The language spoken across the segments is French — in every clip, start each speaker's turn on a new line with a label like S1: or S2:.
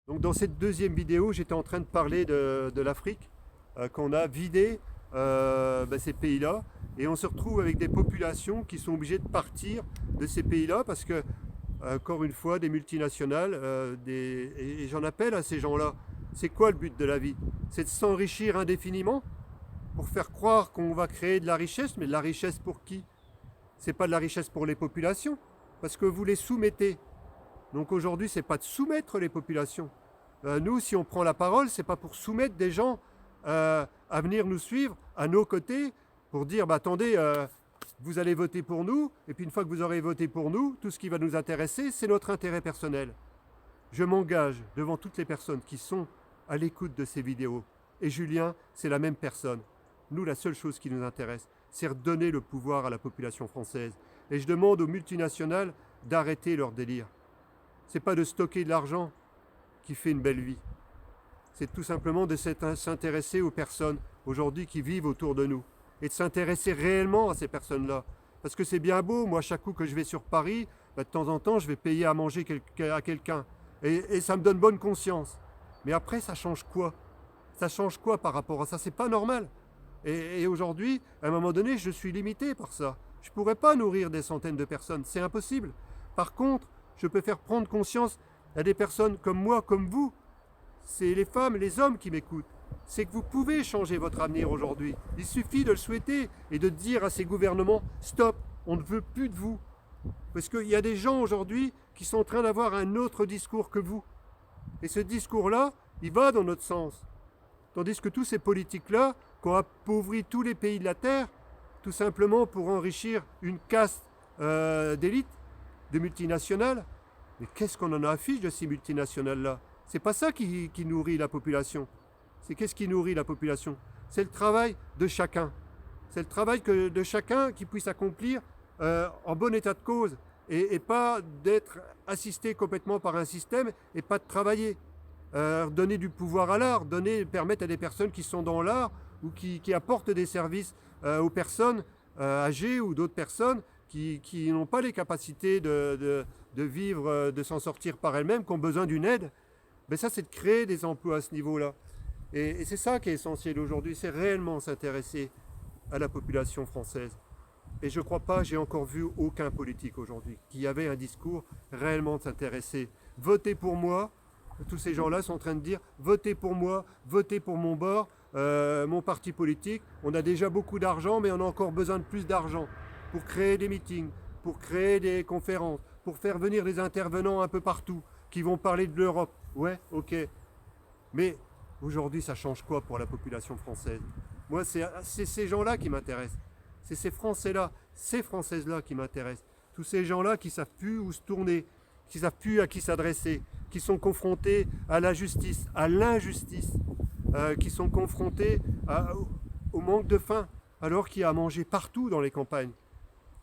S1: Donc dans cette deuxième vidéo, j'étais en train de parler de l'Afrique, qu'on a vidé ces pays-là, et on se retrouve avec des populations qui sont obligées de partir de ces pays-là parce que, encore une fois, des multinationales, et j'en appelle à ces gens-là. C'est quoi le but de la vie? C'est de s'enrichir indéfiniment pour faire croire qu'on va créer de la richesse, mais de la richesse pour qui? C'est pas de la richesse pour les populations, parce que vous les soumettez. Donc aujourd'hui, c'est pas de soumettre les populations. Nous, si on prend la parole, c'est pas pour soumettre des gens à venir nous suivre à nos côtés pour dire bah, attendez, vous allez voter pour nous, et puis une fois que vous aurez voté pour nous, tout ce qui va nous intéresser, c'est notre intérêt personnel. Je m'engage devant toutes les personnes qui sont à l'écoute de ces vidéos. Et Julien, c'est la même personne. Nous, la seule chose qui nous intéresse, c'est redonner le pouvoir à la population française. Et je demande aux multinationales d'arrêter leur délire. C'est pas de stocker de l'argent qui fait une belle vie. C'est tout simplement de s'intéresser aux personnes aujourd'hui qui vivent autour de nous et de s'intéresser réellement à ces personnes-là. Parce que c'est bien beau, moi, chaque coup que je vais sur Paris, de temps en temps, je vais payer à manger à quelqu'un. Et ça me donne bonne conscience. Mais après, ça change quoi? Ça change quoi par rapport à ça? C'est pas normal. Et aujourd'hui, à un moment donné, je suis limité par ça. Je ne pourrais pas nourrir des centaines de personnes, c'est impossible. Par contre, je peux faire prendre conscience à des personnes comme moi, comme vous. C'est les femmes, les hommes qui m'écoutent. C'est que vous pouvez changer votre avenir aujourd'hui. Il suffit de le souhaiter et de dire à ces gouvernements, stop, on ne veut plus de vous. Parce qu'il y a des gens aujourd'hui qui sont en train d'avoir un autre discours que vous. Et ce discours-là, il va dans notre sens. Tandis que tous ces politiques-là, qui ont appauvri tous les pays de la Terre, tout simplement pour enrichir une caste d'élite, de multinationales. Mais qu'est-ce qu'on en a affiche de ces multinationales-là? C'est pas ça qui nourrit la population. C'est qu'est-ce qui nourrit la population? C'est le travail de chacun. C'est le travail de chacun qui puisse accomplir en bon état de cause et pas d'être assisté complètement par un système et pas de travailler. Donner du pouvoir à l'art, permettre à des personnes qui sont dans l'art ou qui apportent des services aux personnes âgées ou d'autres personnes qui n'ont pas les capacités de vivre, de s'en sortir par elles-mêmes, qui ont besoin d'une aide. Mais ça, c'est de créer des emplois à ce niveau-là. Et c'est ça qui est essentiel aujourd'hui, c'est réellement s'intéresser à la population française. Et je ne crois pas, j'ai encore vu aucun politique aujourd'hui qui avait un discours réellement de s'intéresser. Votez pour moi. Tous ces gens-là sont en train de dire votez pour moi, votez pour mon bord, mon parti politique. On a déjà beaucoup d'argent, mais on a encore besoin de plus d'argent pour créer des meetings, pour créer des conférences, pour faire venir des intervenants un peu partout qui vont parler de l'Europe. Ouais, ok. Mais aujourd'hui, ça change quoi pour la population française? Moi, c'est ces gens-là qui m'intéressent. C'est ces Français-là, ces Françaises-là qui m'intéressent. Tous ces gens-là qui ne savent plus où se tourner, qui ne savent plus à qui s'adresser, qui sont confrontés à la justice, à l'injustice, qui sont confrontés au manque de faim, alors qu'il y a à manger partout dans les campagnes.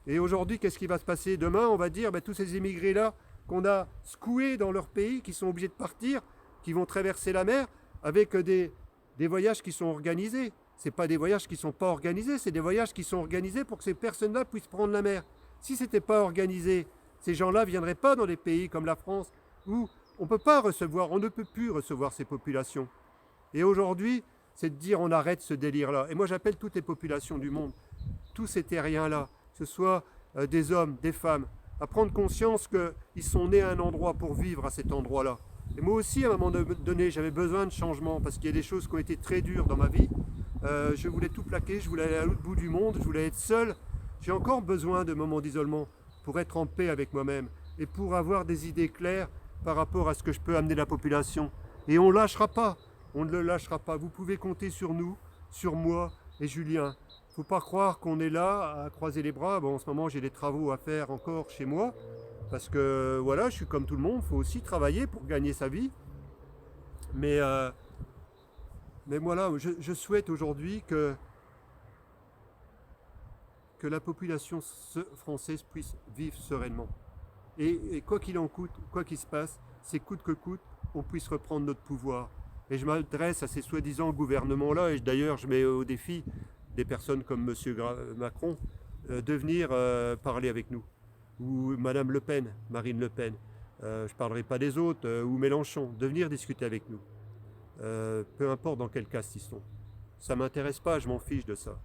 S1: Et aujourd'hui, qu'est-ce qui va se passer? Demain, on va dire, tous ces immigrés-là qu'on a secoués dans leur pays, qui sont obligés de partir, qui vont traverser la mer, avec des voyages qui sont organisés. Ce pas des voyages qui ne sont pas organisés, c'est des voyages qui sont organisés pour que ces personnes-là puissent prendre la mer. Si ce n'était pas organisé, ces gens-là ne viendraient pas dans des pays comme la France, où on ne peut pas recevoir, on ne peut plus recevoir ces populations. Et aujourd'hui, c'est de dire on arrête ce délire-là. Et moi, j'appelle toutes les populations du monde, tous ces terriens-là, que ce soit des hommes, des femmes, à prendre conscience qu'ils sont nés à un endroit pour vivre à cet endroit-là. Et moi aussi, à un moment donné, j'avais besoin de changement parce qu'il y a des choses qui ont été très dures dans ma vie. Je voulais tout plaquer, je voulais aller à l'autre bout du monde, je voulais être seul. J'ai encore besoin de moments d'isolement pour être en paix avec moi-même et pour avoir des idées claires par rapport à ce que je peux amener la population. Et on ne lâchera pas, on ne le lâchera pas. Vous pouvez compter sur nous, sur moi et Julien. Il ne faut pas croire qu'on est là à croiser les bras. Bon, en ce moment, j'ai des travaux à faire encore chez moi. Parce que voilà, je suis comme tout le monde, il faut aussi travailler pour gagner sa vie. Mais voilà, je souhaite aujourd'hui que la population française puisse vivre sereinement. Et quoi qu'il en coûte, quoi qu'il se passe, c'est coûte que coûte, on puisse reprendre notre pouvoir. Et je m'adresse à ces soi-disant gouvernements-là, et d'ailleurs je mets au défi des personnes comme M. Macron de venir parler avec nous, ou Mme Le Pen, Marine Le Pen, je ne parlerai pas des autres, ou Mélenchon, de venir discuter avec nous. Peu importe dans quel caste ils sont. Ça ne m'intéresse pas, je m'en fiche de ça.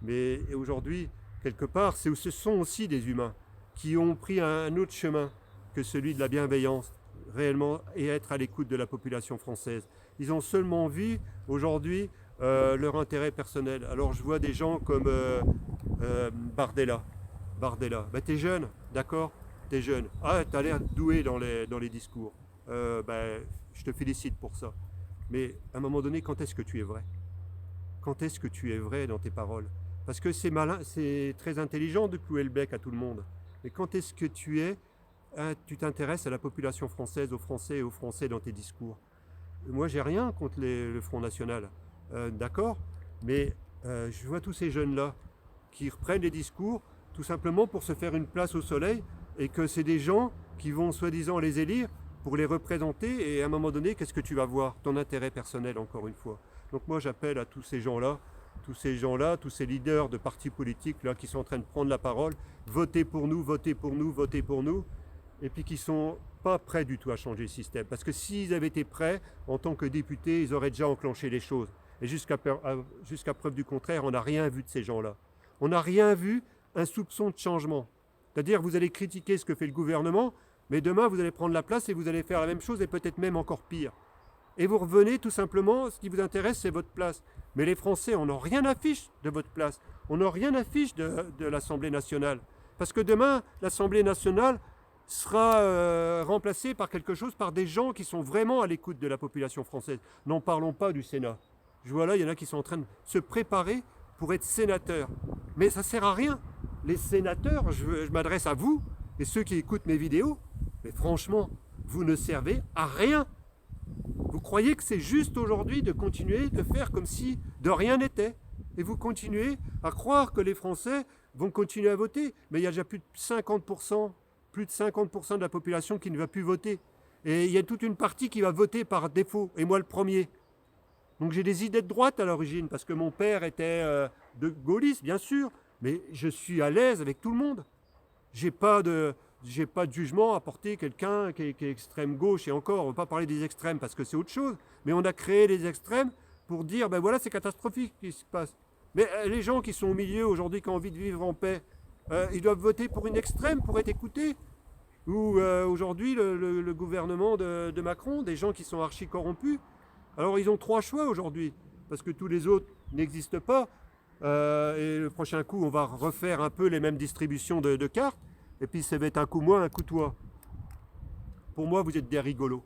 S1: Mais aujourd'hui, quelque part, ce sont aussi des humains qui ont pris un autre chemin que celui de la bienveillance, réellement, et être à l'écoute de la population française. Ils ont seulement vu, aujourd'hui, leur intérêt personnel. Alors je vois des gens comme Bardella. Bardella, ben, t'es jeune, d'accord? T'es jeune. Ah, t'as l'air doué dans les discours. Ben, je te félicite pour ça. Mais à un moment donné, quand est-ce que tu es vrai? Quand est-ce que tu es vrai dans tes paroles? Parce que c'est malin, c'est très intelligent de clouer le bec à tout le monde. Mais quand est-ce que tu t'intéresses à la population française, aux Français et aux Français dans tes discours? Moi, j'ai rien contre le Front National, d'accord? Mais je vois tous ces jeunes-là qui reprennent les discours tout simplement pour se faire une place au soleil et que c'est des gens qui vont soi-disant les élire pour les représenter et à un moment donné, qu'est-ce que tu vas voir? Ton intérêt personnel, encore une fois. Donc moi, j'appelle à tous ces gens-là, tous ces leaders de partis politiques là, qui sont en train de prendre la parole, votez pour nous, votez pour nous, votez pour nous, et puis qui sont pas prêts du tout à changer le système. Parce que s'ils avaient été prêts, en tant que députés, ils auraient déjà enclenché les choses. Et jusqu'à preuve du contraire, on n'a rien vu de ces gens-là. On n'a rien vu, un soupçon de changement. C'est-à-dire, vous allez critiquer ce que fait le gouvernement, mais demain, vous allez prendre la place et vous allez faire la même chose et peut-être même encore pire. Et vous revenez tout simplement, ce qui vous intéresse, c'est votre place. Mais les Français, on n'a rien à fiche de votre place. On n'a rien à fiche de l'Assemblée nationale. Parce que demain, l'Assemblée nationale sera remplacée par quelque chose, par des gens qui sont vraiment à l'écoute de la population française. N'en parlons pas du Sénat. Je vois là, il y en a qui sont en train de se préparer pour être sénateurs. Mais ça ne sert à rien. Les sénateurs, je m'adresse à vous et ceux qui écoutent mes vidéos, mais franchement, vous ne servez à rien. Vous croyez que c'est juste aujourd'hui de continuer de faire comme si de rien n'était. Et vous continuez à croire que les Français vont continuer à voter. Mais il y a déjà plus de 50% de la population qui ne va plus voter. Et il y a toute une partie qui va voter par défaut, et moi le premier. Donc j'ai des idées de droite à l'origine, parce que mon père était de gaulliste, bien sûr, mais je suis à l'aise avec tout le monde. J'ai pas de jugement à porter quelqu'un qui est extrême gauche, et encore, on ne va pas parler des extrêmes parce que c'est autre chose, mais on a créé les extrêmes pour dire, ben voilà, c'est catastrophique ce qui se passe. Mais les gens qui sont au milieu aujourd'hui, qui ont envie de vivre en paix, ils doivent voter pour une extrême pour être écoutés. Ou aujourd'hui, le gouvernement de Macron, des gens qui sont archi corrompus. Alors ils ont trois choix aujourd'hui, parce que tous les autres n'existent pas. Et le prochain coup, on va refaire un peu les mêmes distributions de cartes. Et puis ça va être un coup moi, un coup toi. Pour moi, vous êtes des rigolos.